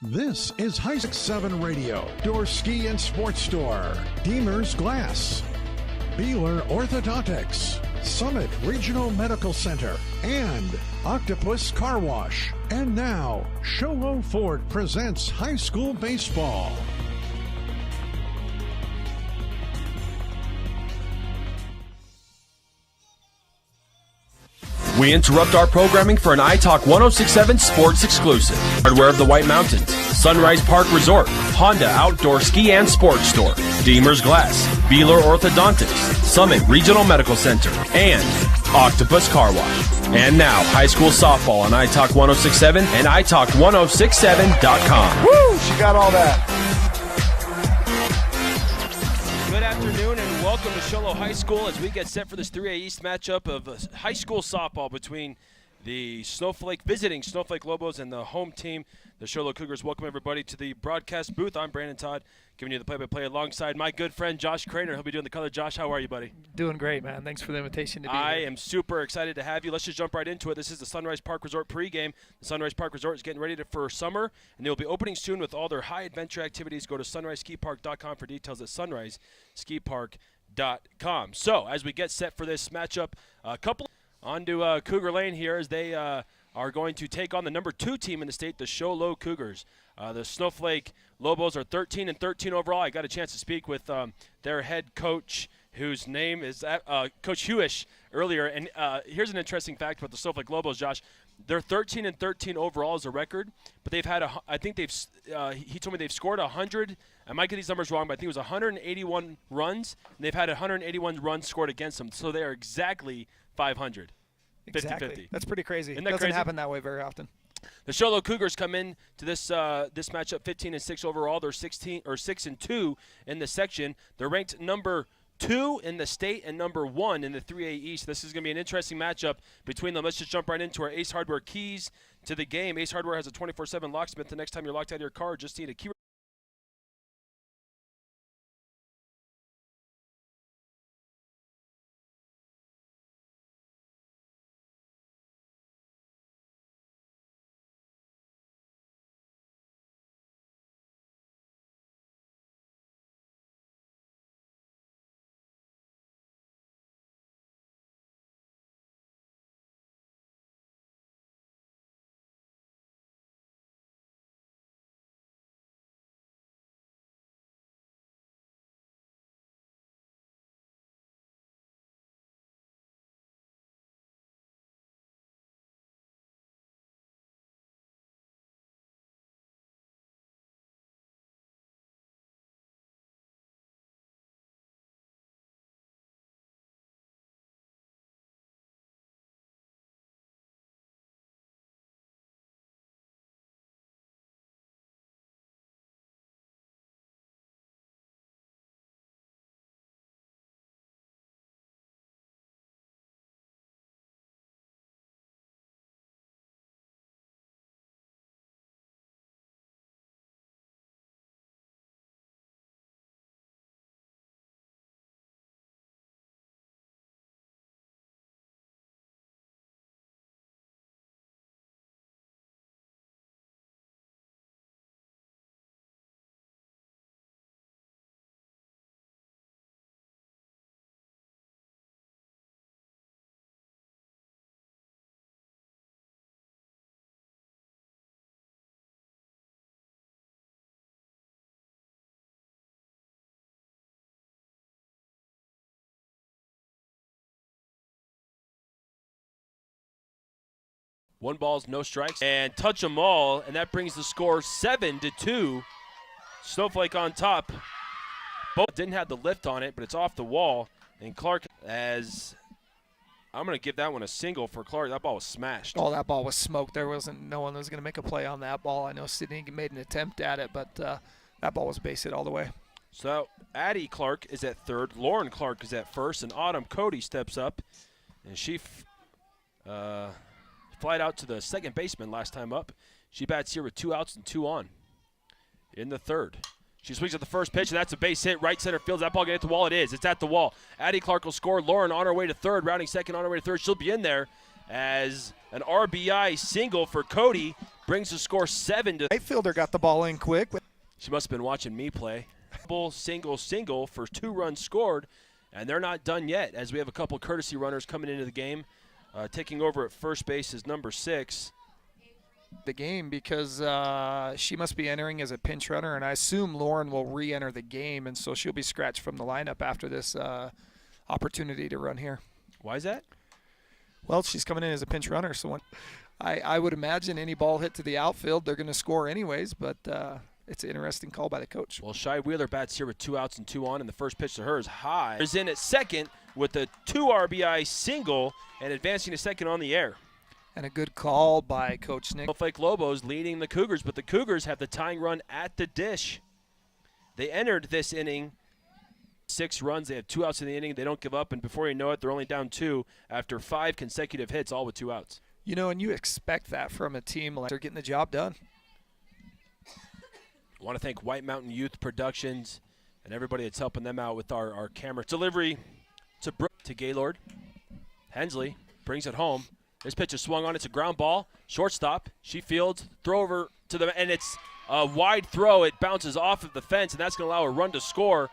This is High 7 Radio, Door Ski and Sports Store, Deemer's Glass, Beeler Orthodontics, Summit Regional Medical Center, and Octopus Car Wash. And now, Sholo Ford presents high school baseball. We interrupt our programming for an iTalk 1067 sports exclusive. Hardware of the White Mountains, Sunrise Park Resort, Honda Outdoor Ski and Sports Store, Deemer's Glass, Beeler Orthodontics, Summit Regional Medical Center, and Octopus Car Wash. And now, high school softball on iTalk 1067 and iTalk1067.com. Woo! She got all that. Good afternoon and welcome to Sholo High School as we get set for this 3A East matchup of high school softball between the visiting Snowflake Lobos and the home team, the Sholo Cougars. Welcome everybody to the broadcast booth. I'm Brandon Todd, giving you the play-by-play alongside my good friend Josh Craner. He'll be doing the color. Josh, how are you, buddy? Doing great, man. Thanks for the invitation to be here. I am super excited to have you. Let's just jump right into it. This is the Sunrise Park Resort pregame. The Sunrise Park Resort is getting ready for summer, and they'll be opening soon with all their high-adventure activities. Go to sunriseskipark.com for details at sunriseskipark.com. So, as we get set for this matchup, on to Cougar Lane here as they are going to take on the number 2 team in the state, the Sholo Cougars. The Snowflake Lobos are 13-13 overall. I got a chance to speak with their head coach, whose name is Coach Hewish earlier. And here's an interesting fact about the Snowflake Lobos, Josh. They're 13-13 overall as a record, but they've had he told me they've scored 100. I might get these numbers wrong, but I think it was 181 runs, and they've had 181 runs scored against them. So they are exactly 500. Exactly. 50-50. That's pretty crazy. Isn't that Doesn't crazy? happen that way very often. The Sholo Cougars come in to this matchup 15-6 overall. They're 6-2 in the section. They're ranked number 2 in the state and number 1 in the 3A East. This is going to be an interesting matchup between them. Let's just jump right into our Ace Hardware keys to the game. Ace Hardware has a 24/7 locksmith. The next time you're locked out of your car, just need a key. One balls, no strikes, and touch them all, and that brings the score 7-2. Snowflake on top. Both didn't have the lift on it, but it's off the wall. And Clark, as I'm going to give that one a single for Clark. That ball was smashed. Oh, that ball was smoked. No one was going to make a play on that ball. I know Sydney made an attempt at it, but that ball was base hit all the way. So Addie Clark is at third. Lauren Clark is at first, and Autumn Cody steps up, and she flied out to the second baseman last time up. She bats here with 2 outs and 2 on in the third. She swings at the first pitch, and that's a base hit. Right center field. Is that ball going to hit the wall? It is. It's at the wall. Addie Clark will score. Lauren on her way to third, rounding second on her way to third. She'll be in there as an RBI single for Cody brings the score 7 to. Right fielder got the ball in quick. She must have been watching me play. Single for 2 runs scored, and they're not done yet as we have a couple courtesy runners coming into the game. Taking over at first base is number 6. The game because she must be entering as a pinch runner, and I assume Lauren will re-enter the game, and so she'll be scratched from the lineup after this opportunity to run here. Why is that? Well, she's coming in as a pinch runner, so when I would imagine any ball hit to the outfield, they're going to score anyways, but it's an interesting call by the coach. Well, Shai Wheeler bats here with 2 outs and 2 on, and the first pitch to her is high. Is in at second with a 2 RBI single and advancing to second on the air. And a good call by Coach Nick. Snowflake Lobos leading the Cougars, but the Cougars have the tying run at the dish. They entered this inning 6 runs. They have 2 outs in the inning. They don't give up, and before you know it, they're only down 2 after 5 consecutive hits, all with 2 outs. You know, and you expect that from a team like they're getting the job done. I want to thank White Mountain Youth Productions and everybody that's helping them out with our camera. Delivery to Gaylord. Hensley brings it home. This pitch is swung on. It's a ground ball. Shortstop. She fields. Throw over to the – and it's a wide throw. It bounces off of the fence, and that's going to allow a run to score.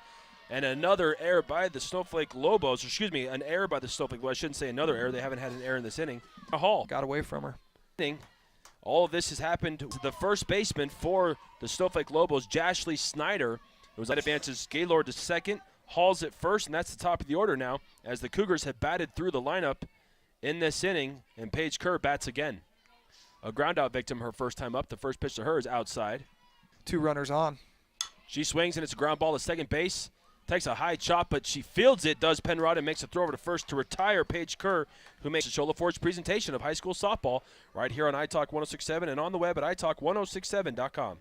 And another error by the Snowflake Lobos. Excuse me, an error by the Snowflake. Well, I shouldn't say another error. They haven't had an error in this inning. A haul. Got away from her. All of this has happened to the first baseman for the Snowflake Lobos, Jashley Snyder. It was that advances Gaylord to second, Hall's at first, and that's the top of the order now as the Cougars have batted through the lineup in this inning, and Paige Kerr bats again. A ground-out victim her first time up. The first pitch to her is outside. 2 runners on. She swings, and it's a ground ball to second base. Takes a high chop, but she fields it, does Penrod, and makes a throw over to first to retire Paige Kerr, who makes a Shola Ford's presentation of high school softball right here on iTalk 1067 and on the web at iTalk1067.com.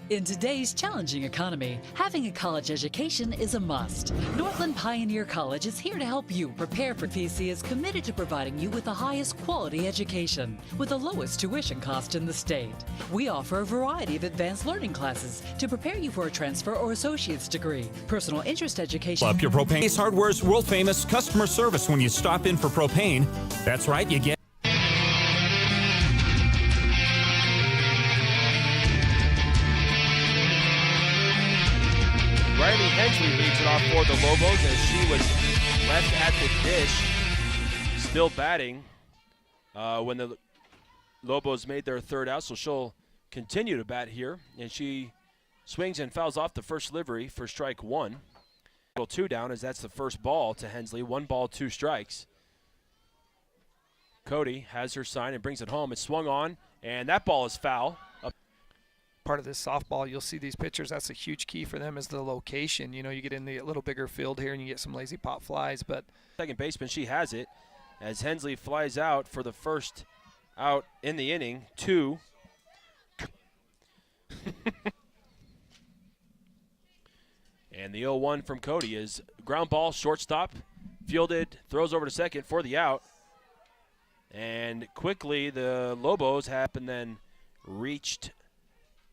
In today's challenging economy, having a college education is a must. Northland Pioneer College is here to help you prepare for PC is committed to providing you with the highest quality education with the lowest tuition cost in the state. We offer a variety of advanced learning classes to prepare you for a transfer or associate's degree, personal interest education. Up your propane. Ace Hardware's world famous customer service when you stop in for propane. That's right, you get Riley Hensley leads it off for the Lobos as she was left at the dish, still batting when the Lobos made their 3rd out, so she'll continue to bat here, and she swings and fouls off the first delivery for strike 1. 2 down as that's the first ball to Hensley. 1 ball, 2 strikes. Cody has her sign and brings it home. It's swung on, and that ball is foul. Part of this softball, you'll see these pitchers, that's a huge key for them is the location. You know, you get in the little bigger field here and you get some lazy pop flies, but second baseman, she has it as Hensley flies out for the first out in the inning. 2. And the 0-1 from Cody is ground ball, shortstop, fielded, throws over to second for the out. And quickly the Lobos have and then reached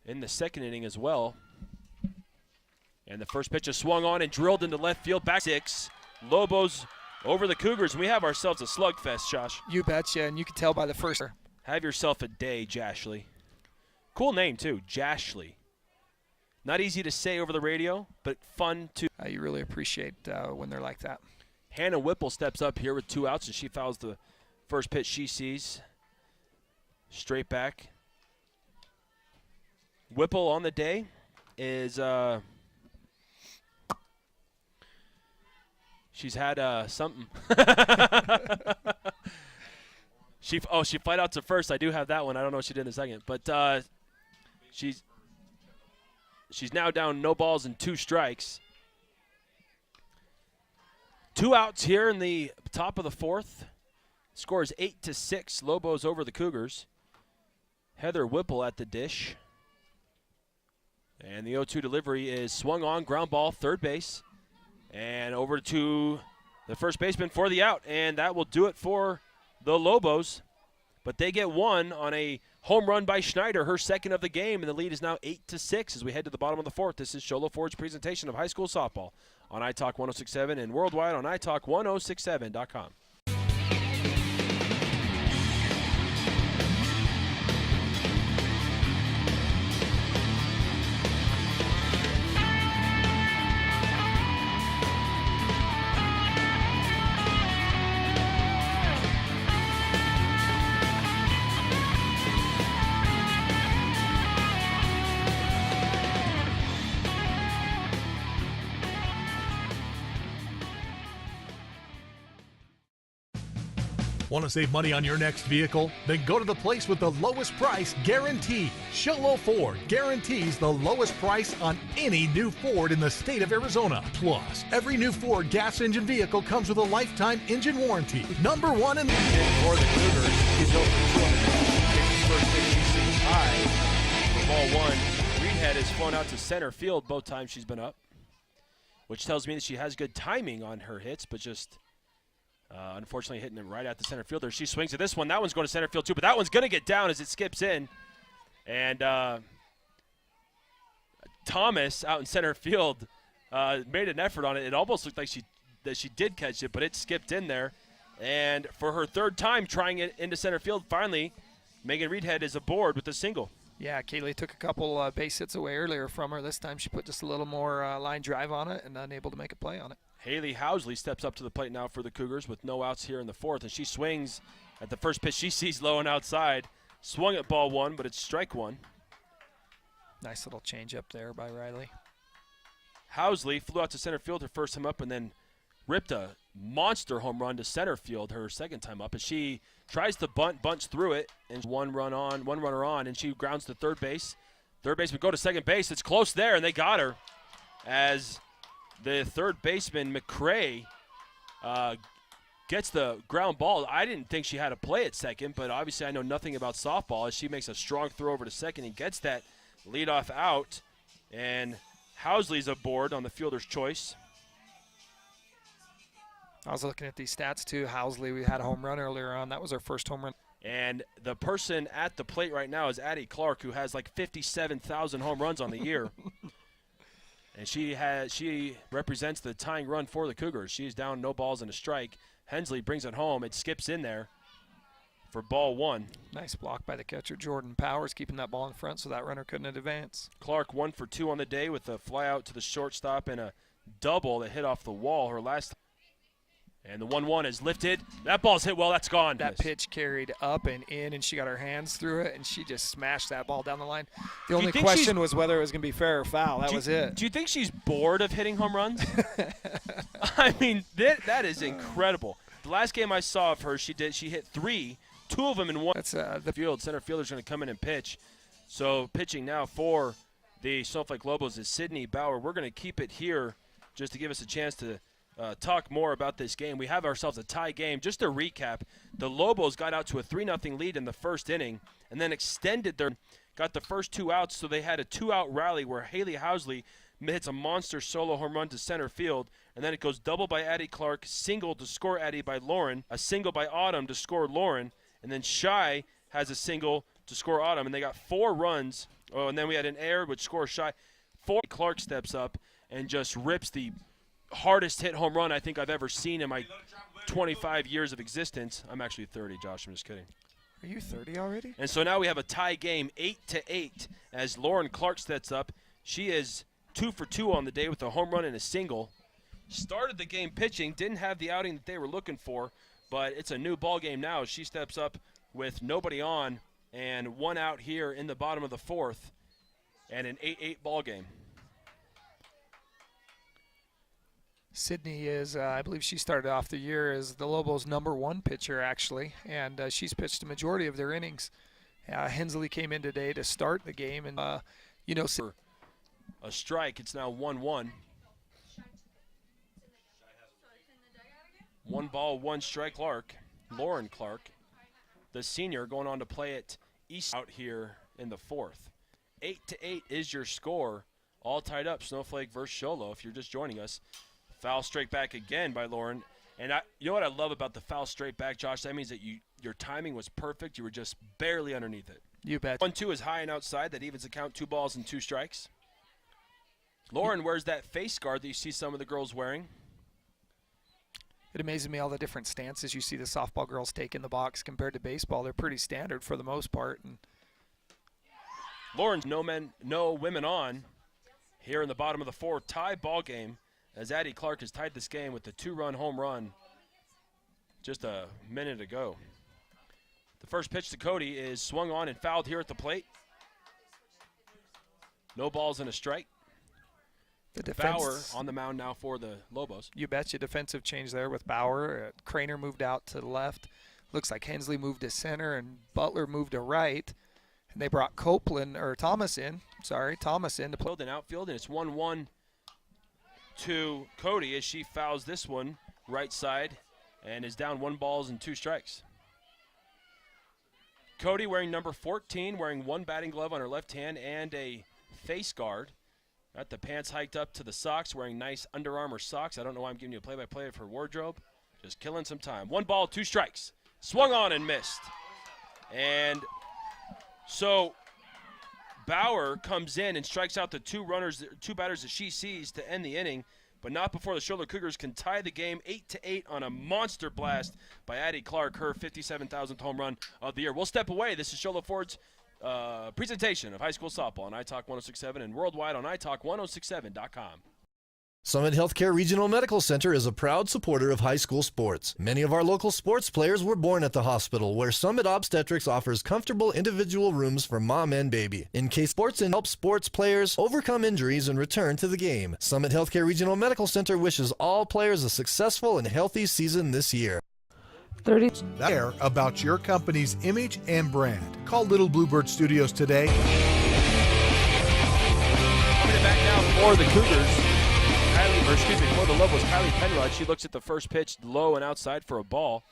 in the second inning as well. And the first pitch is swung on and drilled into left field. Back 6. Lobos over the Cougars. And we have ourselves a slugfest, Josh. You betcha, and you can tell by the first. Have yourself a day, Jashley. Cool name, too, Jashley. Not easy to say over the radio, but fun to. You really appreciate when they're like that. Hannah Whipple steps up here with 2 outs, and she fouls the first pitch she sees. Straight back. Whipple on the day is she's had something. she flied out to first. I do have that one. I don't know what she did in a second, but she's now down no balls and 2 strikes. 2 outs here in the top of the 4th. Score is 8-6. Lobos over the Cougars. Heather Whipple at the dish. And the 0-2 delivery is swung on, ground ball, third base. And over to the first baseman for the out. And that will do it for the Lobos. But they get 1 on a home run by Schneider, her second of the game. And the lead is now 8-6 as we head to the bottom of the 4th. This is Shola Ford's presentation of high school softball on iTalk 1067 and worldwide on iTalk1067.com. Want to save money on your next vehicle? Then go to the place with the lowest price guaranteed. Sholo Ford guarantees the lowest price on any new Ford in the state of Arizona. Plus, every new Ford gas engine vehicle comes with a lifetime engine warranty. Number one in for the Cougars. He's over 200. First pitch she sees high for ball one. Reedhead has flown out to center field both times she's been up, which tells me that she has good timing on her hits, but just unfortunately hitting it right at the center fielder. She swings at this one. That one's going to center field too, but that one's going to get down as it skips in. And Thomas out in center field made an effort on it. It almost looked like she did catch it, but it skipped in there. And for her third time trying it into center field, finally, Megan Reedhead is aboard with a single. Yeah, Kaylee took a couple base hits away earlier from her. This time she put just a little more line drive on it and unable to make a play on it. Haley Housley steps up to the plate now for the Cougars with no outs here in the fourth, and she swings at the first pitch she sees low and outside. Swung at ball one, but it's strike one. Nice little change up there by Riley. Housley flew out to center field her first time up and then ripped a monster home run to center field her second time up, and she tries to bunts through it, and one runner on, and she grounds to third base. Third baseman go to second base. It's close there, and they got her as the third baseman, McCray, gets the ground ball. I didn't think she had a play at second, but obviously I know nothing about softball as she makes a strong throw over to second and gets that leadoff out, and Housley's aboard on the fielder's choice. I was looking at these stats too. Housley, we had a home run earlier on. That was our first home run. And the person at the plate right now is Addie Clark, who has like 57,000 home runs on the year. And she represents the tying run for the Cougars. She's down no balls and a strike. Hensley brings it home. It skips in there for ball one. Nice block by the catcher, Jordan Powers, keeping that ball in front so that runner couldn't advance. Clark 1 for 2 on the day with a fly out to the shortstop and a double that hit off the wall her last. And the 1-1 is lifted. That ball's hit well. That's gone. That pitch carried up and in, and she got her hands through it, and she just smashed that ball down the line. The only question was whether it was going to be fair or foul. That was it. Do you think she's bored of hitting home runs? I mean, that is incredible. The last game I saw of her, she hit 3, 2 of them in one. That's the field. Center fielder's going to come in and pitch. So pitching now for the Snowflake Lobos is Sydney Bauer. We're going to keep it here just to give us a chance to talk more about this game. We have ourselves a tie game. Just to recap, the Lobos got out to a 3-0 lead in the first inning and then got the first 2 outs, so they had a 2-out rally where Haley Housley hits a monster solo home run to center field, and then it goes double by Addie Clark, single to score Addie by Lauren, a single by Autumn to score Lauren, and then Shy has a single to score Autumn, and they got 4 runs. Oh, and then we had an error which scores Shy. Clark steps up and just rips the hardest hit home run I think I've ever seen in my 25 years of existence. I'm actually 30, Josh. I'm just kidding. Are you 30 already? And so now we have a tie game, 8-8, as Lauren Clark steps up. She is 2 for 2 on the day with a home run and a single. Started the game pitching, didn't have the outing that they were looking for, but it's a new ball game now. She steps up with nobody on and 1 out here in the bottom of the fourth, and an 8-8 ball game. Sydney is, I believe she started off the year as the Lobos' #1 pitcher, actually, and she's pitched a majority of their innings. Hensley came in today to start the game, and, a strike. It's now 1-1. 1 ball, 1 strike. Lauren Clark, the senior, going on to play at East out here in the fourth. 8-8 is your score. All tied up, Snowflake versus Sholo, if you're just joining us. Foul straight back again by Lauren. And you know what I love about the foul straight back, Josh? That means that your timing was perfect. You were just barely underneath it. You bet. 1-2 is high and outside. That evens the count, 2 balls and 2 strikes. Lauren wears that face guard that you see some of the girls wearing. It amazes me all the different stances you see the softball girls take in the box compared to baseball. They're pretty standard for the most part. And Lauren's no women on here in the bottom of the fourth. Tie ball game as Addie Clark has tied this game with the 2-run home run just a minute ago. The first pitch to Cody is swung on and fouled here at the plate. No balls and a strike. Bauer on the mound now for the Lobos. You betcha. Defensive change there with Bauer. Craner moved out to the left. Looks like Hensley moved to center and Butler moved to right. And they brought Thomas in to play. In outfield, and it's 1-1 to Cody as she fouls this one right side and is down 1 balls and 2 strikes. Cody wearing number 14, wearing 1 batting glove on her left hand and a face guard. Got the pants hiked up to the socks, wearing nice Under Armour socks. I don't know why I'm giving you a play-by-play of her wardrobe. Just killing some time. 1 ball, 2 strikes. Swung on and missed. And so Bauer comes in and strikes out the 2 batters that she sees to end the inning, but not before the Show Cougars can tie the game 8-8 on a monster blast by Addie Clark, her 57,000th home run of the year. We'll step away. This is Show Ford's presentation of high school softball on iTalk 106.7 and worldwide on iTalk1067.com. Summit Healthcare Regional Medical Center is a proud supporter of high school sports. Many of our local sports players were born at the hospital, where Summit Obstetrics offers comfortable individual rooms for mom and baby. In case sports and help sports players overcome injuries and return to the game. Summit Healthcare Regional Medical Center wishes all players a successful and healthy season this year. There about your company's image and brand. Call Little Bluebird Studios today. Coming back now for the Cougars. For the Lobos, Kylie Penrod. She looks at the first pitch low and outside for a ball.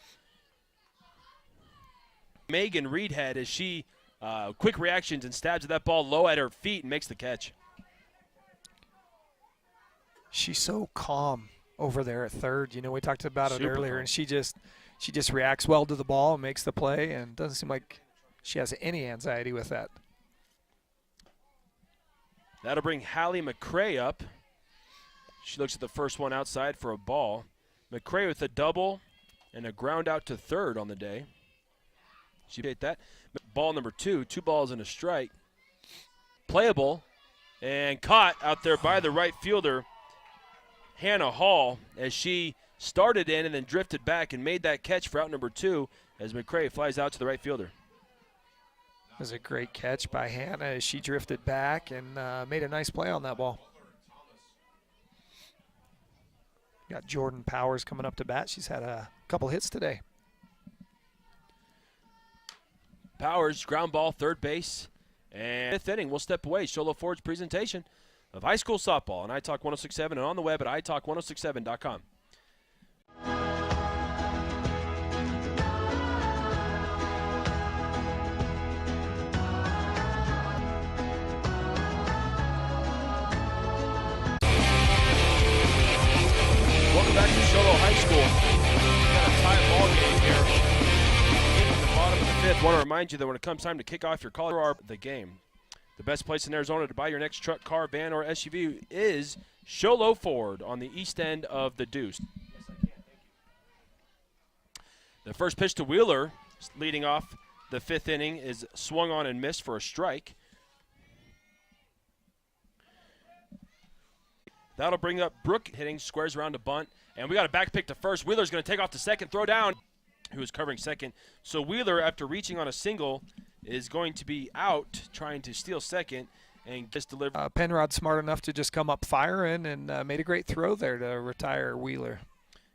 Megan Reedhead, as she quick reactions and stabs at that ball low at her feet and makes the catch. She's so calm over there at third. You know, we talked about it earlier, calm. and she just reacts well to the ball and makes the play, and doesn't seem like she has any anxiety with that. That'll bring Hallie McCray up. She looks at the first one outside for a ball. McCray with a double and a ground out to third on the day. She hit that. Ball number 2, 2 balls and a strike. Playable and caught out there by the right fielder, Hannah Hall, as she started in and then drifted back and made that catch for out number 2 as McCray flies out to the right fielder. It was a great catch by Hannah as she drifted back and made a nice play on that ball. Got Jordan Powers coming up to bat. She's had a couple hits today. Powers, ground ball, third base. And 5th inning, we'll step away. Sholo Ford's presentation of high school softball on iTalk 106.7 and on the web at iTalk1067.com. Welcome back to Sholo High School. Got a tie ball game here. In the bottom of the 5th, want to remind you that when it comes time to kick off your college the game, the best place in Arizona to buy your next truck, car, van, or SUV is Sholo Ford on the east end of the Deuce. Yes, I can. Thank you. The first pitch to Wheeler, leading off the 5th inning, is swung on and missed for a strike. That'll bring up Brooke hitting, squares around to bunt. And we got a back pick to first. Wheeler's going to take off to second, throw down, who is covering second. So Wheeler, after reaching on a single, is going to be out, trying to steal second and just deliver. Penrod smart enough to just come up firing and made a great throw there to retire Wheeler.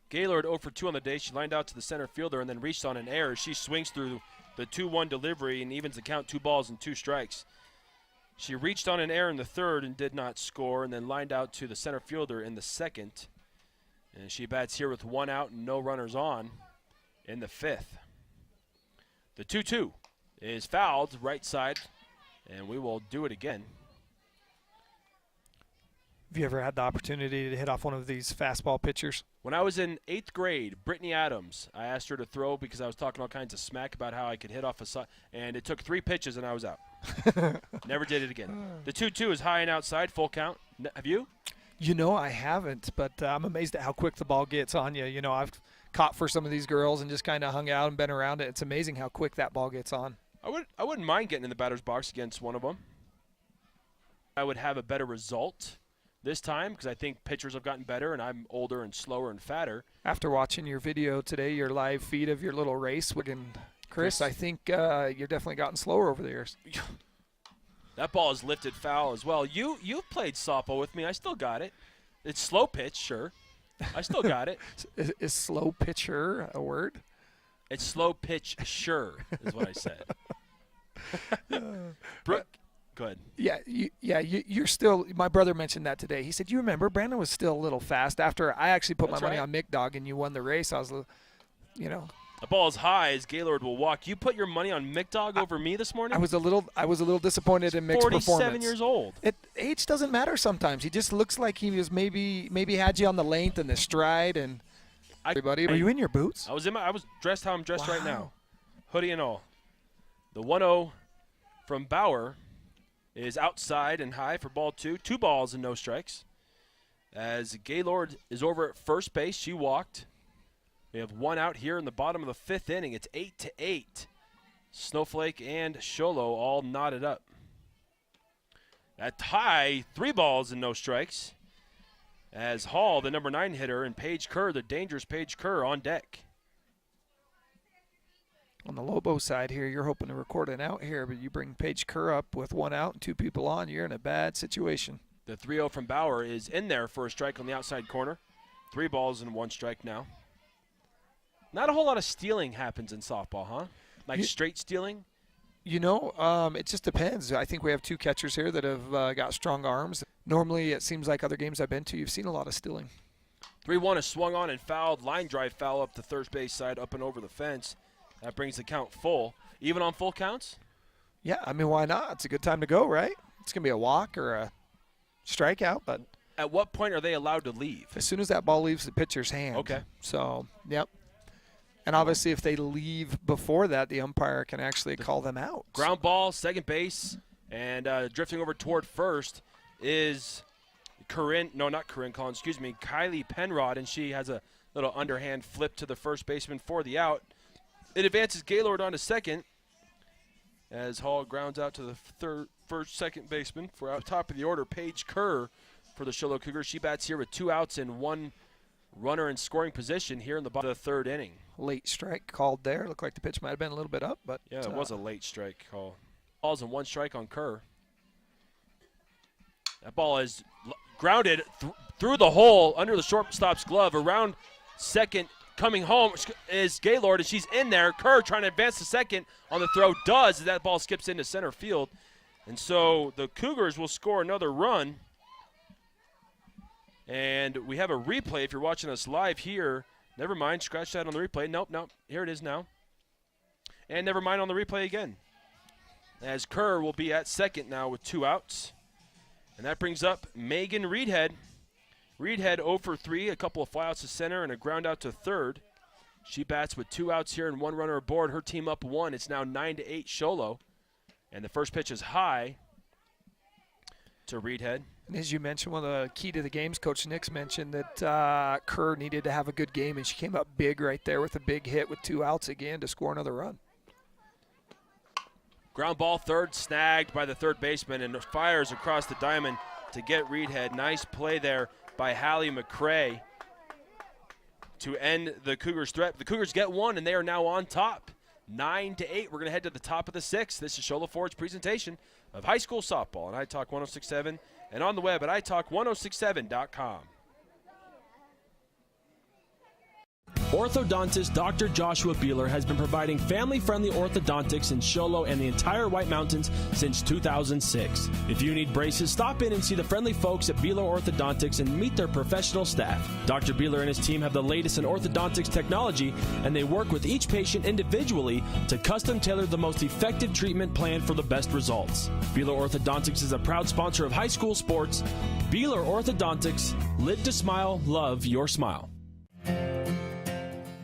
Gaylord 0 for 2 on the day. She lined out to the center fielder and then reached on an error. She swings through the 2-1 delivery and evens the count, 2 balls and 2 strikes. She reached on an error in the 3rd and did not score, and then lined out to the center fielder in the 2nd. And she bats here with 1 out and no runners on in the 5th. The 2-2 is fouled right side, and we will do it again. Have you ever had the opportunity to hit off one of these fastball pitchers? When I was in 8th grade, Brittany Adams, I asked her to throw because I was talking all kinds of smack about how I could hit off a side, and it took 3 pitches and I was out. Never did it again. The 2-2 is high and outside, full count. Have you? You know, I haven't, but I'm amazed at how quick the ball gets on you. You know, I've caught for some of these girls and just kind of hung out and been around it. It's amazing how quick that ball gets on. I wouldn't mind getting in the batter's box against one of them. I would have a better result this time because I think pitchers have gotten better and I'm older and slower and fatter. After watching your video today, your live feed of your little race, and Chris, I think you're definitely gotten slower over the years. That ball is lifted foul as well. You've played softball with me. I still got it. It's slow pitch, sure. I still got it. Is slow pitcher a word? It's slow pitch sure is what I said. Brooke, go ahead. You're still. My brother mentioned that today. He said, "You remember Brandon was still a little fast after I actually put my money on Mick Dog and you won the race." I was, The ball is high as Gaylord will walk. You put your money on Mick Dog over me this morning? I was a little disappointed in Mick's performance. 47 years old. Age doesn't matter sometimes. He just looks like he was maybe had you on the length and the stride and. Everybody, were you in your boots? I was dressed how I'm dressed right now, hoodie and all. The 1-0 from Bauer is outside and high for ball 2. 2 balls and no strikes. As Gaylord is over at first base, she walked. We have 1 out here in the bottom of the 5th inning. It's 8-8. Snowflake and Sholo all knotted up. At high, 3 balls and no strikes. As Hall, the number 9 hitter, and Paige Kerr, the dangerous Paige Kerr, on deck. On the Lobo side here, you're hoping to record an out here, but you bring Paige Kerr up with 1 out and 2 people on, you're in a bad situation. The 3-0 from Bauer is in there for a strike on the outside corner. 3 balls and 1 strike now. Not a whole lot of stealing happens in softball, huh? Like straight stealing? It just depends. I think we have 2 catchers here that have got strong arms. Normally, it seems like other games I've been to, you've seen a lot of stealing. 3-1 is swung on and fouled. Line drive foul up the third base side, up and over the fence. That brings the count full. Even on full counts? Yeah, I mean, why not? It's a good time to go, right? It's going to be a walk or a strikeout, but. At what point are they allowed to leave? As soon as that ball leaves the pitcher's hand. Okay. So, yep. And obviously, if they leave before that, the umpire can actually call them out. Ground ball, second base, and drifting over toward first is Kylie Penrod, and she has a little underhand flip to the first baseman for the out. It advances Gaylord on to second as Hall grounds out to the second baseman for out top of the order, Paige Kerr for the Sholo Cougars. She bats here with 2 outs and 1 runner in scoring position here in the bottom of the 3rd inning. Late strike called there. Looked like the pitch might have been a little bit up, but yeah, it was a late strike call. Balls and 1 strike on Kerr. That ball is grounded through the hole under the shortstop's glove. Around second, coming home is Gaylord, and she's in there. Kerr trying to advance to second on the throw does as that ball skips into center field. And so the Cougars will score another run. And we have a replay if you're watching us live here. Never mind, scratch that on the replay. Nope, here it is now. And never mind on the replay again. As Kerr will be at second now with 2 outs. And that brings up Megan Reedhead. Reedhead 0 for 3, a couple of flyouts to center and a ground out to third. She bats with 2 outs here and 1 runner aboard. Her team up 1. It's now 9-8 Sholo. And the first pitch is high to Reedhead. And as you mentioned, one of the key to the games, Coach Nix mentioned that Kerr needed to have a good game, and she came up big right there with a big hit with 2 outs again to score another run. Ground ball third, snagged by the third baseman, and fires across the diamond to get Reedhead. Nice play there by Hallie McCray to end the Cougars' threat. The Cougars get 1, and they are now on top. 9-8. We're going to head to the top of the 6th. This is Sholo Ford's presentation of high school softball on iTalk 1067 and on the web at iTalk1067.com. Orthodontist Dr. Joshua Beeler has been providing family-friendly orthodontics in Sholo and the entire White Mountains since 2006. If you need braces, stop in and see the friendly folks at Beeler Orthodontics and meet their professional staff. Dr. Beeler and his team have the latest in orthodontics technology, and they work with each patient individually to custom tailor the most effective treatment plan for the best results. Beeler Orthodontics is a proud sponsor of high school sports. Beeler Orthodontics, live to smile, love your smile.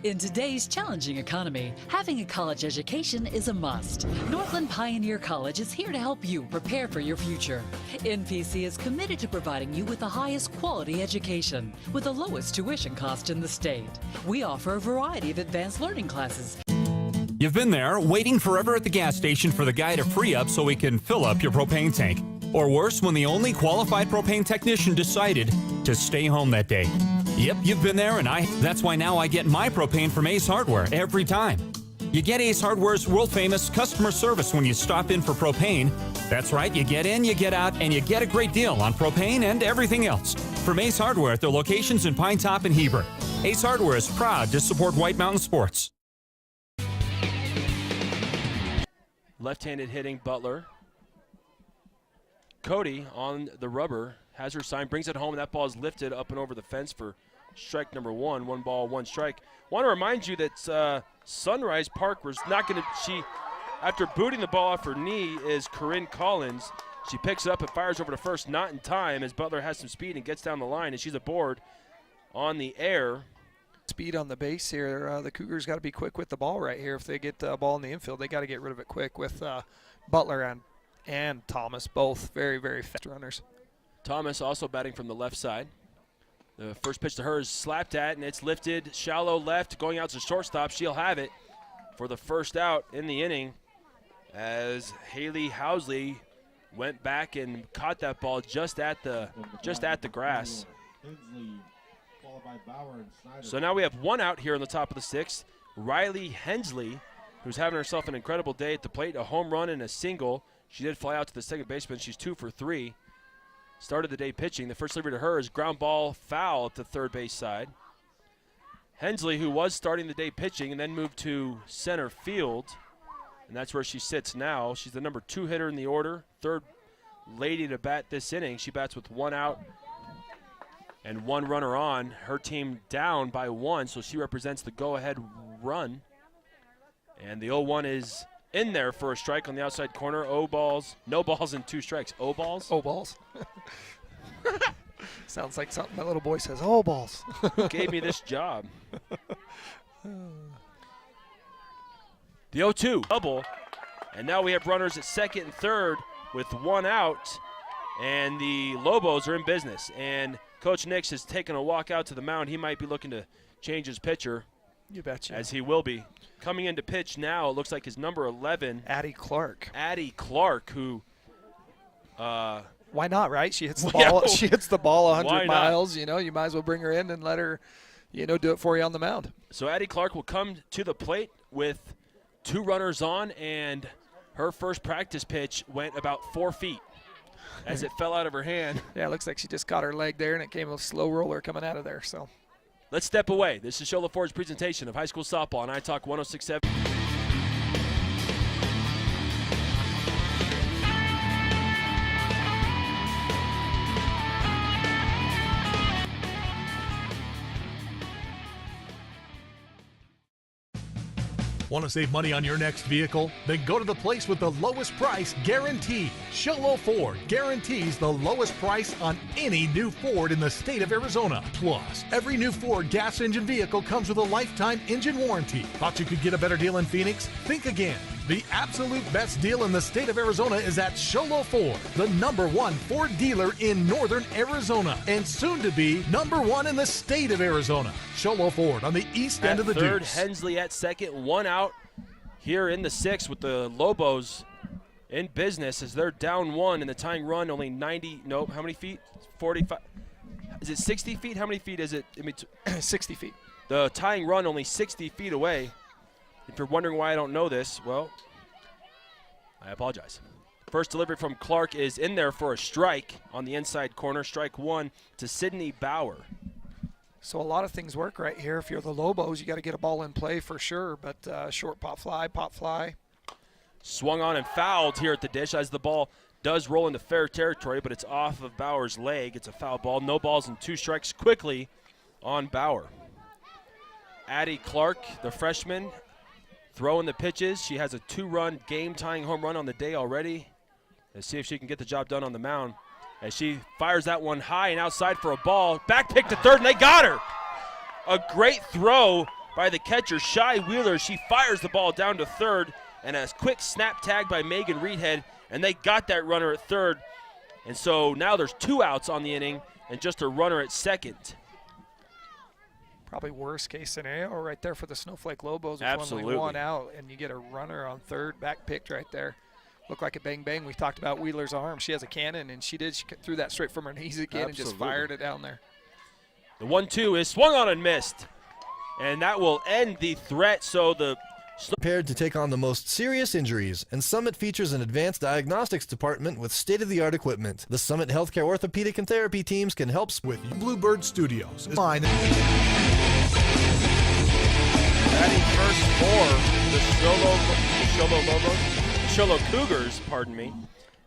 In today's challenging economy, having a college education is a must. Northland Pioneer College is here to help you prepare for your future. NPC is committed to providing you with the highest quality education with the lowest tuition cost in the state. We offer a variety of advanced learning classes. You've been there, waiting forever at the gas station for the guy to free up so he can fill up your propane tank. Or worse, when the only qualified propane technician decided to stay home that day. Yep, you've been there, and that's why now I get my propane from Ace Hardware every time. You get Ace Hardware's world-famous customer service when you stop in for propane. That's right, you get in, you get out, and you get a great deal on propane and everything else. From Ace Hardware at their locations in Pine Top and Heber. Ace Hardware is proud to support White Mountain sports. Left-handed hitting Butler. Cody on the rubber has her sign, brings it home, and that ball is lifted up and over the fence for strike number 1. 1 ball, 1 strike. Want to remind you that Sunrise Park was not going to, after booting the ball off her knee is Corinne Collins. She picks it up and fires over to first, not in time, as Butler has some speed and gets down the line, and she's aboard on the air. Speed on the base here. The Cougars got to be quick with the ball right here. If they get the ball in the infield, they got to get rid of it quick with Butler and Thomas, both very, very fast runners. Thomas also batting from the left side. The first pitch to her is slapped at, and it's lifted shallow left, going out to shortstop. She'll have it for the first out in the inning as Haley Housley went back and caught that ball just at the grass. So now we have 1 out here in the top of the 6th. Riley Hensley, who's having herself an incredible day at the plate, a home run and a single. She did fly out to the second baseman. She's 2 for 3. Started the day pitching. The first delivery to her is ground ball foul at the third base side. Hensley, who was starting the day pitching and then moved to center field, and that's where she sits now. She's the number 2 hitter in the order, third lady to bat this inning. She bats with 1 out and 1 runner on. Her team down by 1, so she represents the go-ahead run. And the 0-1 is in there for a strike on the outside corner. No balls and 2 strikes. O-balls? O-balls. Sounds like something my little boy says, O-balls. Who gave me this job? The 0-2 double, and now we have runners at second and third with 1 out, and the Lobos are in business. And Coach Nix has taken a walk out to the mound. He might be looking to change his pitcher. You betcha. As he will be. Coming into pitch now, it looks like his number 11. Addie Clark. Addie Clark, who why not, right? She hits the ball. She hits the ball 100 miles. You might as well bring her in and let her, do it for you on the mound. So Addie Clark will come to the plate with 2 runners on, and her first practice pitch went about 4 feet as it fell out of her hand. Yeah, it looks like she just caught her leg there, and it came a slow roller coming out of there. So let's step away. This is Show LaForge's presentation of high school softball on iTalk 106.7. Want to save money on your next vehicle? Then go to the place with the lowest price guaranteed. Sholo Ford guarantees the lowest price on any new Ford in the state of Arizona. Plus, every new Ford gas engine vehicle comes with a lifetime engine warranty. Thought you could get a better deal in Phoenix? Think again. The absolute best deal in the state of Arizona is at Sholo Ford, the #1 Ford dealer in northern Arizona, and soon to be #1 in the state of Arizona. Sholo Ford on the east end of the third, Deuce. Hensley at second, 1 out here in the 6th with the Lobos in business as they're down 1 and the tying run only 90, nope, how many feet? 45. Is it 60 feet? How many feet is it? 60 feet. The tying run only 60 feet away. If you're wondering why I don't know this, well, I apologize. First delivery from Clark is in there for a strike on the inside corner. Strike 1 to Sydney Bauer. So a lot of things work right here. If you're the Lobos, you got to get a ball in play for sure. But short pop fly. Swung on and fouled here at the dish as the ball does roll into fair territory, but it's off of Bauer's leg. It's a foul ball. No balls and 2 strikes quickly on Bauer. Addie Clark, the freshman, throwing the pitches. She has a 2-run game-tying home run on the day already. Let's see if she can get the job done on the mound. As she fires that one high and outside for a ball. Back pick to third, and they got her. A great throw by the catcher, Shy Wheeler. She fires the ball down to third, and a quick snap tag by Megan Reedhead, and they got that runner at third. And so now there's 2 outs on the inning and just a runner at second. Probably worst case scenario right there for the Snowflake Lobos. Absolutely. Only 1 out, and you get a runner on third, back picked right there. Looked like a bang-bang. We talked about Wheeler's arm. She has a cannon, and she threw that straight from her knees again. Absolutely. And just fired it down there. The 1-2 is swung on and missed, and that will end the threat. So the Prepared to take on the most serious injuries, and Summit features an advanced diagnostics department with state-of-the-art equipment. The Summit Healthcare Orthopedic and Therapy teams can help with you. Bluebird Studios is mine. batting first for the Sholo Lobos. Show Low Cougars, pardon me,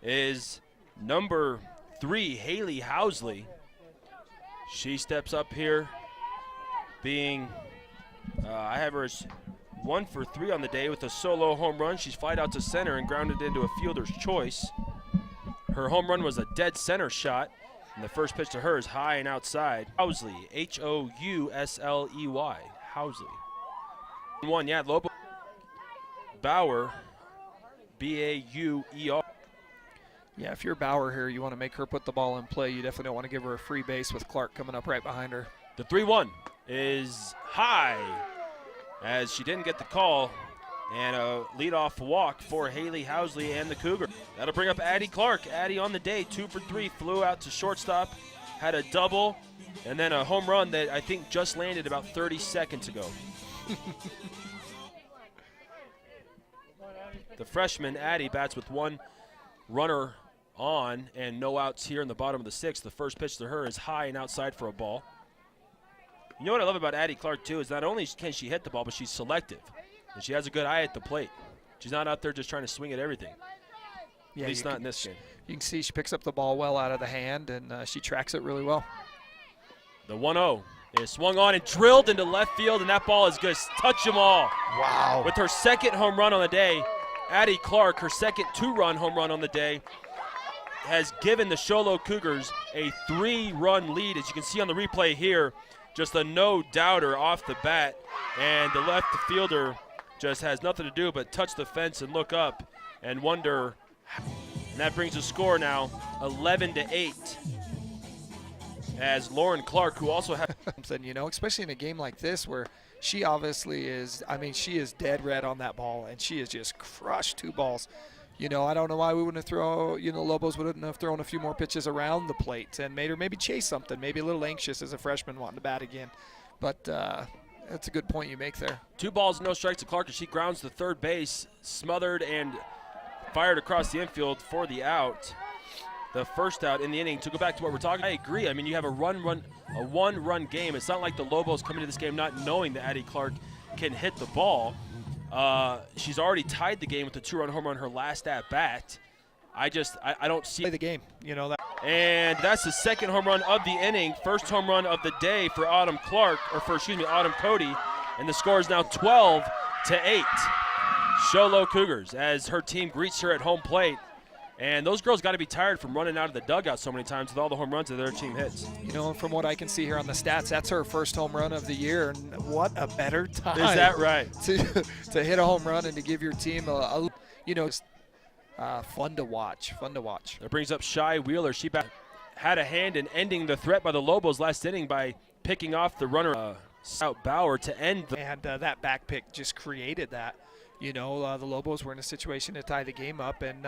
is number 3, Haley Housley. She steps up here being, I have her as 1 for 3 on the day with a solo home run. She's flied out to center and grounded into a fielder's choice. Her home run was a dead center shot, and the first pitch to her is high and outside. Housley, H-O-U-S-L-E-Y, Housley. 1, yeah, Lobo. Bauer, B-A-U-E-R. Yeah, if you're Bauer here, you want to make her put the ball in play. You definitely don't want to give her a free base with Clark coming up right behind her. The 3-1 is high as she didn't get the call, and a leadoff walk for Haley Housley and the Cougar. That'll bring up Addie Clark. Addie on the day, 2 for 3, flew out to shortstop, had a double, and then a home run that I think just landed about 30 seconds ago. The freshman, Addie, bats with 1 runner on and no outs here in the bottom of the 6th. The first pitch to her is high and outside for a ball. You know what I love about Addie Clark, too, is not only can she hit the ball, but she's selective. And she has a good eye at the plate. She's not out there just trying to swing at everything. Yeah, at least not in this game. You can see she picks up the ball well out of the hand, and she tracks it really well. The 1-0 is swung on and drilled into left field, and that ball is going to touch them all. Wow. With her second home run on the day, Addie Clark, her second 2-run home run on the day, has given the Show Low Cougars a 3-run lead. As you can see on the replay here, just a no-doubter off the bat, and the left fielder just has nothing to do but touch the fence and look up and wonder. And that brings the score now 11-8. As Lauren Clark, who also has something, you know, especially in a game like this where she obviously is, I mean, she is dead red on that ball, and she has just crushed 2 balls. You know, I don't know why we wouldn't have Lobos wouldn't have thrown a few more pitches around the plate and made her maybe chase something, maybe a little anxious as a freshman wanting to bat again. But that's a good point you make there. 2 balls, no strikes to Clark as she grounds to third base, smothered and fired across the infield for the out. The first out in the inning. To go back to what we're talking, I agree. I mean, you have a one-run game. It's not like the Lobos come into this game not knowing that Addie Clark can hit the ball. She's already tied the game with the 2-run home run her last at bat. I don't see the game, you know that. And that's the second home run of the inning, first home run of the day for Autumn Cody, and the score is now 12-8. Show Low Cougars as her team greets her at home plate. And those girls got to be tired from running out of the dugout so many times with all the home runs that their team hits. You know, from what I can see here on the stats, that's her first home run of the year, and what a better time. Is that right? To hit a home run and to give your team fun to watch. That brings up Shy Wheeler. She had a hand in ending the threat by the Lobos last inning by picking off the runner, Scout Bauer, to end the. And that back pick just created that. You know, the Lobos were in a situation to tie the game up, and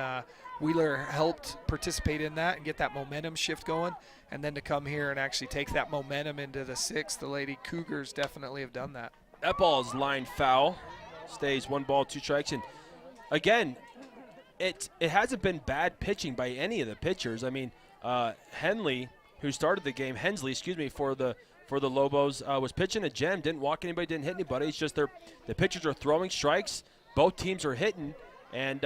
Wheeler helped participate in that and get that momentum shift going, and then to come here and actually take that momentum into the 6th. The Lady Cougars definitely have done that. That ball is line foul. Stays 1 ball, 2 strikes. And again, it hasn't been bad pitching by any of the pitchers. I mean, Hensley, who started the game, for the Lobos, was pitching a gem, didn't walk anybody, didn't hit anybody. It's just the pitchers are throwing strikes. Both teams are hitting, and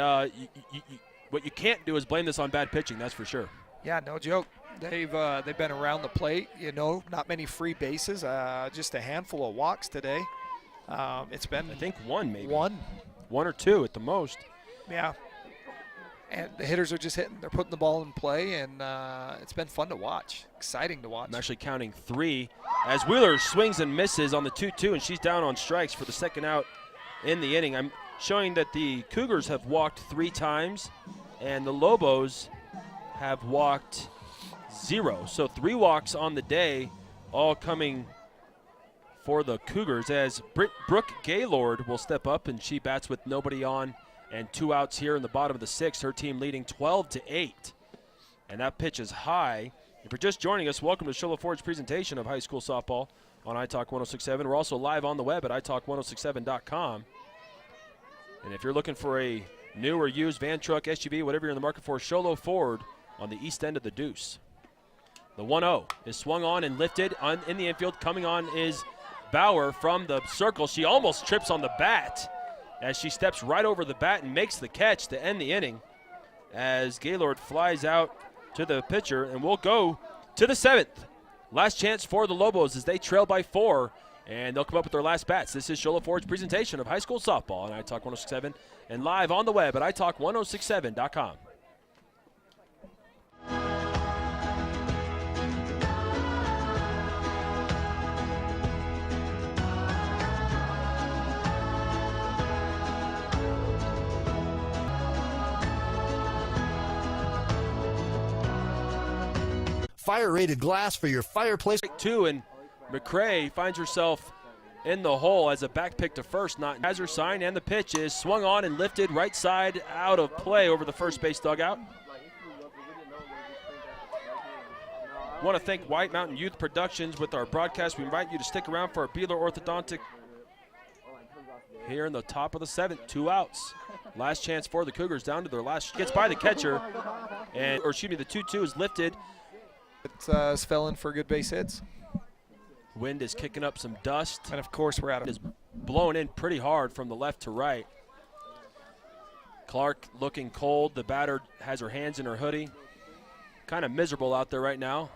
what you can't do is blame this on bad pitching, that's for sure. Yeah, no joke. They've been around the plate, you know, not many free bases, just a handful of walks today. It's been, I think, 1 maybe. 1 or 2 at the most. Yeah. And the hitters are just hitting. They're putting the ball in play, and it's been fun to watch, exciting to watch. I'm actually counting 3 as Wheeler swings and misses on the 2-2, and she's down on strikes for the second out in the inning. I'm showing that the Cougars have walked 3 times, and the Lobos have walked 0. So 3 walks on the day, all coming for the Cougars, as Brooke Gaylord will step up, and she bats with nobody on and 2 outs here in the bottom of the 6th. Her team leading 12-8. And that pitch is high. If you're just joining us, welcome to Show Low Ford's presentation of high school softball on iTalk 106.7. We're also live on the web at iTalk1067.com. And if you're looking for a new or used van, truck, SUV, whatever you're in the market for, Show Low Ford on the east end of the Deuce. The 1-0 is swung on and lifted in the infield. Coming on is Bauer from the circle. She almost trips on the bat. as she steps right over the bat and makes the catch to end the inning as Gaylord flies out to the pitcher, and we'll go to the 7th. Last chance for the Lobos as they trail by 4, and they'll come up with their last bats. This is Show Low Ford's presentation of high school softball on iTalk 1067 and live on the web at iTalk1067.com. Fire-rated glass for your fireplace. 2, and McCrae finds herself in the hole as a back pick to first. Not has her sign, and the pitch is swung on and lifted right side out of play over the first base dugout. Want to thank White Mountain Youth Productions with our broadcast. We invite you to stick around for our Beeler Orthodontic here in the top of the 7th. 2 outs. Last chance for the Cougars down to their last. Gets by the catcher, and the 2-2 is lifted. It's fell in for good base hits. Wind is kicking up some dust. And of course we're out of it. Is blowing in pretty hard from the left to right. Clark looking cold. The batter has her hands in her hoodie. Kind of miserable out there right now.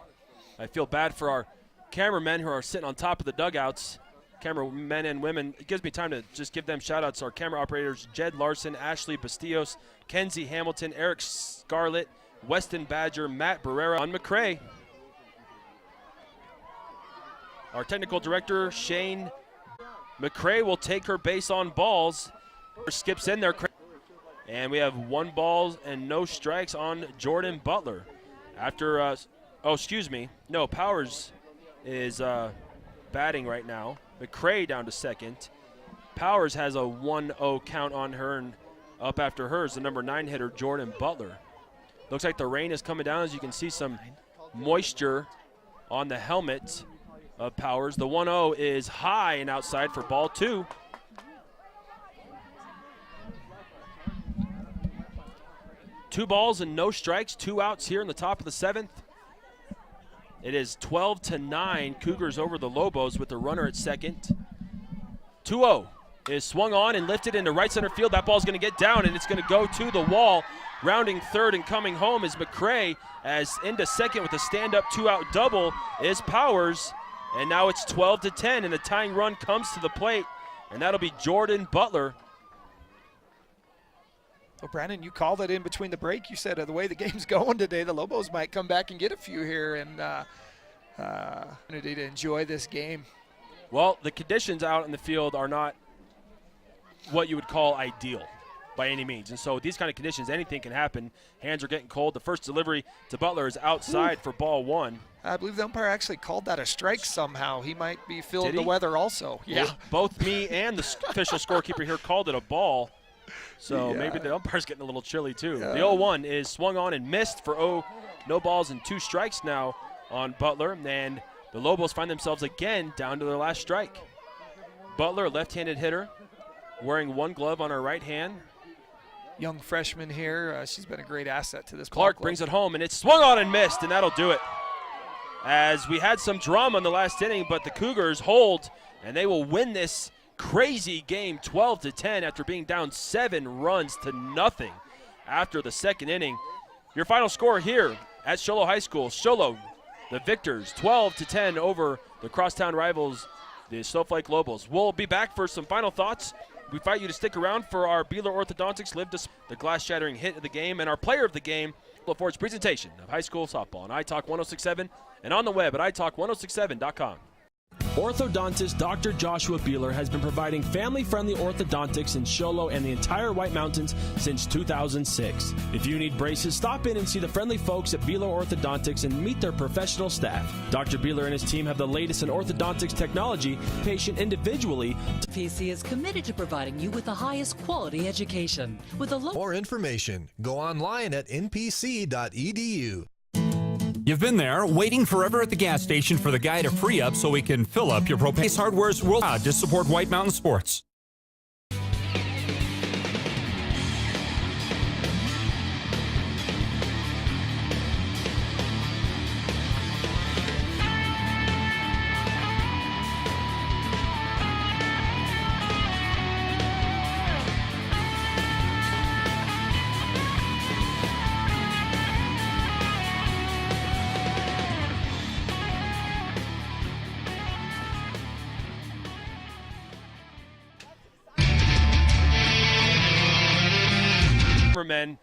I feel bad for our cameramen who are sitting on top of the dugouts. Cameramen and women. It gives me time to just give them shout outs. Our camera operators, Jed Larson, Ashley Bastillos, Kenzie Hamilton, Eric Scarlett, Weston Badger, Matt Barrera on McCrae. Our technical director, Shane McCrae, will take her base on balls. Skips in there. And we have 1 ball and no strikes on Jordan Butler. After, Powers is batting right now. McCrae down to second. Powers has a 1-0 count on her, and up after her is the number 9 hitter, Jordan Butler. Looks like the rain is coming down, as you can see some moisture on the helmet of Powers. The 1-0 is high and outside for ball 2. Two balls and no strikes, 2 outs here in the top of the 7th. It is 12-9, Cougars over the Lobos with the runner at second. 2-0 is swung on and lifted into right center field. That ball's going to get down, and it's going to go to the wall. Rounding third and coming home is McCrae, as into second with a stand-up 2-out double is Powers. And now it's 12-10, and the tying run comes to the plate, and that'll be Jordan Butler. Well, Brandon, you called it in between the break. You said the way the game's going today, the Lobos might come back and get a few here and to enjoy this game. Well, the conditions out in the field are not what you would call ideal by any means. And so these kind of conditions, anything can happen. Hands are getting cold. The first delivery to Butler is outside for ball 1. I believe the umpire actually called that a strike somehow. He might be feeling the weather also. Yeah. Well, both me and the official scorekeeper here called it a ball. So maybe the umpire's getting a little chilly too. The 0-1 is swung on and missed for no balls and 2 strikes now on Butler. And the Lobos find themselves again down to their last strike. Butler, left-handed hitter, wearing 1 glove on her right hand. Young freshman here. She's been a great asset to this Clark brings it home, and it's swung on and missed, and that'll do it. As we had some drama in the last inning, but the Cougars hold, and they will win this crazy game 12-10 after being down 7 runs to nothing after the second inning. Your final score here at Show Low High School. Show Low, the victors, 12-10 over the crosstown rivals, the Snowflake Lobos. We'll be back for some final thoughts. We invite you to stick around for our Beeler Orthodontics the glass-shattering hit of the game, and our player of the game, Ford's presentation of high school softball on iTalk 1067 and on the web at iTalk1067.com. Orthodontist Dr. Joshua Beeler has been providing family-friendly orthodontics in Show Low and the entire White Mountains since 2006. If you need braces, stop in and see the friendly folks at Beeler Orthodontics and meet their professional staff. Dr. Beeler and his team have the latest in orthodontics technology, patient individually. PC is committed to providing you with the highest quality education. With a more information, go online at npc.edu. You've been there, waiting forever at the gas station for the guy to free up so we can fill up your propane. Ace Hardware's world to support White Mountain sports. cameramen.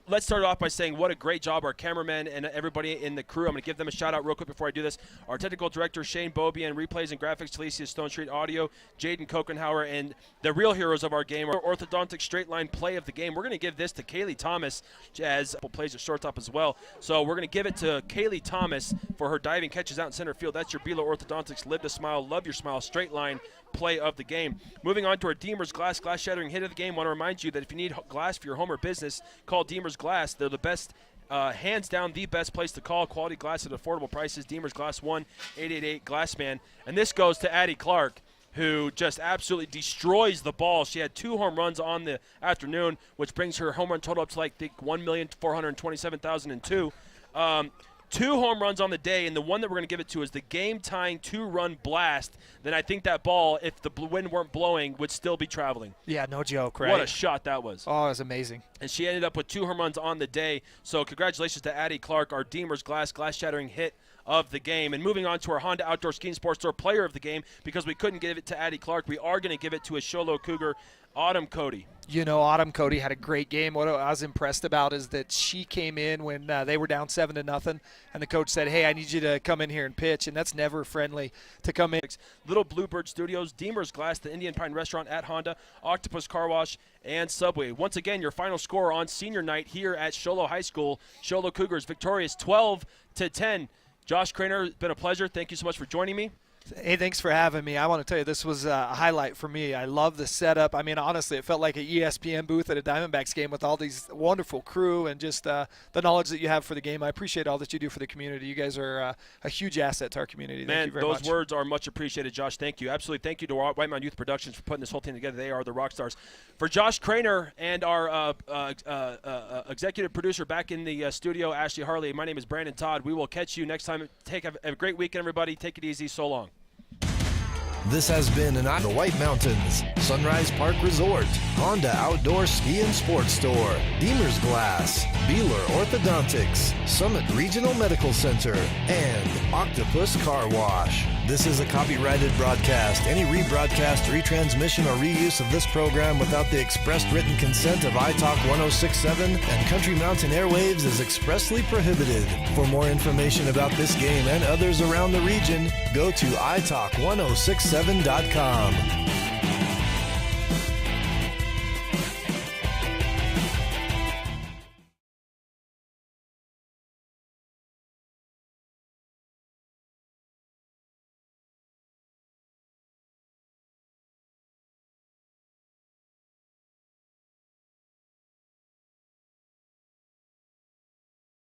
Let's start off by saying what a great job our cameramen and everybody in the crew. I'm going to give them a shout out real quick before I do this. Our technical director Shane Bobie and replays and graphics Talicia Stone Street Audio, Jaden Kokenhauer, and the real heroes of our game, our orthodontic straight line play of the game. We're going to give this to Kaylee Thomas, as plays at shortstop as well. So we're going to give it to Kaylee Thomas for her diving catches out in center field. That's your Beeler Orthodontics Live to Smile, Love Your Smile straight line play of the game. Moving on to our Deemer's Glass shattering hit of the game. Want to remind you that if you need glass for your home or business, call Deemer's Glass. They're the best, hands down the best place to call. Quality glass at affordable prices. Deemer's Glass 1-888-GLASSMAN. And this goes to Addie Clark, who just absolutely destroys the ball. She had 2 home runs on the afternoon, which brings her home run total up to like 1,427,002. 2 home runs on the day, and the one that we're going to give it to is the game-tying 2-run blast. Then I think that ball, if the wind weren't blowing, would still be traveling. Yeah, no joke, right? What a shot that was. Oh, it was amazing. And she ended up with 2 home runs on the day. So congratulations to Addie Clark, our Deemer's Glass shattering hit of the game. And moving on to our Honda Outdoor Ski and Sports Store player of the game, because we couldn't give it to Addie Clark, we are going to give it to a Show Low Cougar, Autumn Cody. You know, Autumn Cody had a great game. What I was impressed about is that she came in when they were down 7-0, and the coach said, hey, I need you to come in here and pitch, and that's never friendly to come in. Little Bluebird Studios, Deemer's Glass, the Indian Pine Restaurant at Honda, Octopus Car Wash, and Subway. Once again, your final score on senior night here at Show Low High School. Show Low Cougars victorious 12-10. Josh Craner, it's been a pleasure. Thank you so much for joining me. Hey, thanks for having me. I want to tell you, this was a highlight for me. I love the setup. I mean, honestly, it felt like an ESPN booth at a Diamondbacks game with all these wonderful crew and just the knowledge that you have for the game. I appreciate all that you do for the community. You guys are a huge asset to our community. Man, thank you very much. Those words are much appreciated, Josh. Thank you. Absolutely. Thank you to White Mountain Youth Productions for putting this whole thing together. They are the rock stars. For Josh Craner and our executive producer back in the studio, Ashley Harley, my name is Brandon Todd. We will catch you next time. Take a great weekend, everybody. Take it easy. So long. This has been the White Mountains, Sunrise Park Resort, Honda Outdoor Ski and Sports Store, Deemer's Glass, Beeler Orthodontics, Summit Regional Medical Center, and Octopus Car Wash. This is a copyrighted broadcast. Any rebroadcast, retransmission, or reuse of this program without the expressed written consent of iTalk 1067 and Country Mountain Airwaves is expressly prohibited. For more information about this game and others around the region, go to iTalk1067.com.